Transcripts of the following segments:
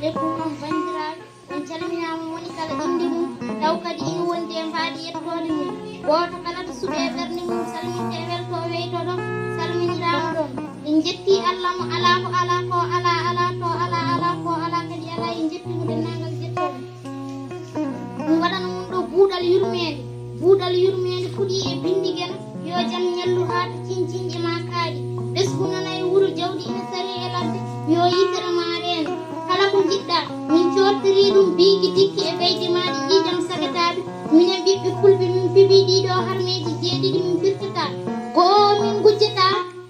لكم بندرال en calminama woni kala inde mum taw kadi ina wondi e mbaadi yettode mum goto kala to suuɓe ɓerde mum salminte e welto weyto ɗon salminirama ɗon en jetti allah mo ala ko ala ko ala ala to ala ala ko ala kadi ala en jettimo dennagal jettoɓe ɗum waɗana mum ɗo buuɗal yurmede fuɗi e bindigel yo jam ñallu haata cincinƴe ma kaaɗi ɓesgu nana e wuuro jawɗi ina sari e ladde yo yitere ma reeno kala ko jiɗɗa min cottori ɗum biigi tikki e ɓeyde maɗi ƴiƴam sagataɓe minen ɓiɓɓe fulɓe min pibi ɗiɗo harmeji jeeɗiɗi min firtata go'o min gujjata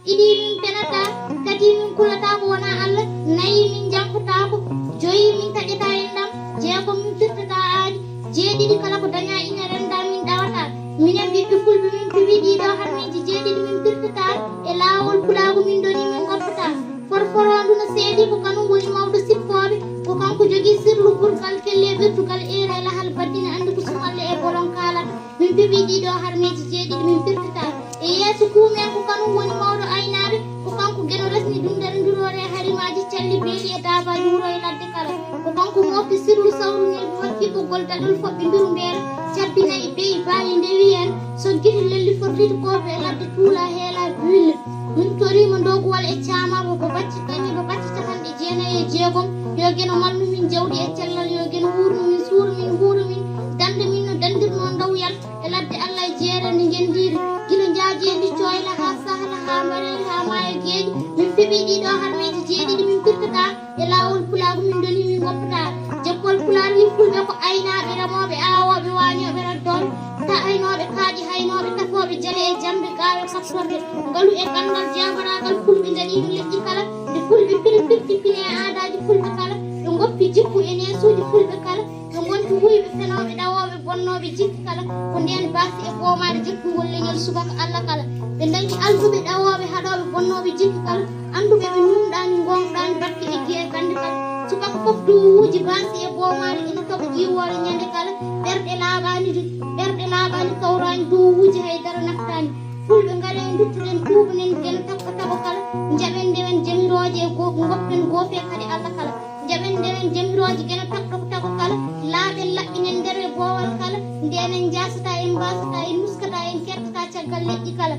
ɗiɗi min penata tati min kulata ko wona allah nayi min jankotako joyi min taƴata e ndam jeego min firtata aadi jeeɗiɗi kala ko daña ina renda min ɗawata minen ɓiɓɓe fulɓe min pibi ɗiɗo harmeji jeeɗiɗi min firtata e laawol pulago min doni min goppata forforondu no seedi ko kanum woni mawɗo sippoɓe ko kanko jogui sirlu ɓurgal kelle ɓirtugal eera e lahal baddina andi ko sumalle e bolon kalata min pibi ɗiɗo harmeji jeeɗiɗi min firtata e yeeso kuumen ko kanum woni mawɗo aynaɓe ko kanko gueno resni ɗum nder ndurore harimaji calli beeli e dabaji wuuro e ladde kala ko kanko mofti sirlu sawruneɓe wakki ɓoggol daɗol foɓɓe mbiru mbeela cabbinayi beyi baali ndewi en so guiti lelli fortiti koɓe e ladde tuula heela bulle min torima doguwal e camaro ko bacci capanɗe jeenayi e jeegom yo gueno malnu min jawɗi e cellal yo gueno wuurnu min suuru min huuru min dande min no dandirno dawyal e ladde allah e jeere nde gendiri guila jaaji e liccoyla ha sahla ha mbareri ha maayo geeƴi min piɓi ɗiɗo harmeji jeeɗiɗi min firtata e laawol pulago min doni min goppata jeppol pular yimfulɓe ko aynaɓe remoɓe awoɓe wañoɓe raddon ta aynoɓe kaaƴi haynoɓe tafoɓe jaale e jambe gawe kapporde ngalu e gandal jabaragal fulɓe daɗino leƴƴi kala nde fulɓe pirti pine aadaji fulɓe kala ɓe goppi jikku e nesuji fulɓe kala ɓe gonti huyɓe fenoɓe ɗawoɓe bonnoɓe jikki kala ko nden basi e ɓomade jokkugol leñol subaka allah kala ɓe dañi alduɓe ɗawoɓe haɗoɓe bonnoɓe jikki kala anduɓe ɓe numɗani gonɗani batte eggi e bande kala subaka foof duwuji basi e ɓomade ina toɓa ƴiwore ñande kala ɓerɗe laaɓani kawrani duwuji haydara naftani fulɓe ngale duttuɗen tuubanen gueno taɓo kala jaɓen ndewen jamiroje e goppen goofe kadi allah kala jaɓen ndewen jamiroje gueno taɓo kala laaɓen laɓɓinen nder e boowal kala ndenen jasata en mbasata en nuskata en kettata caggal leƴƴi kala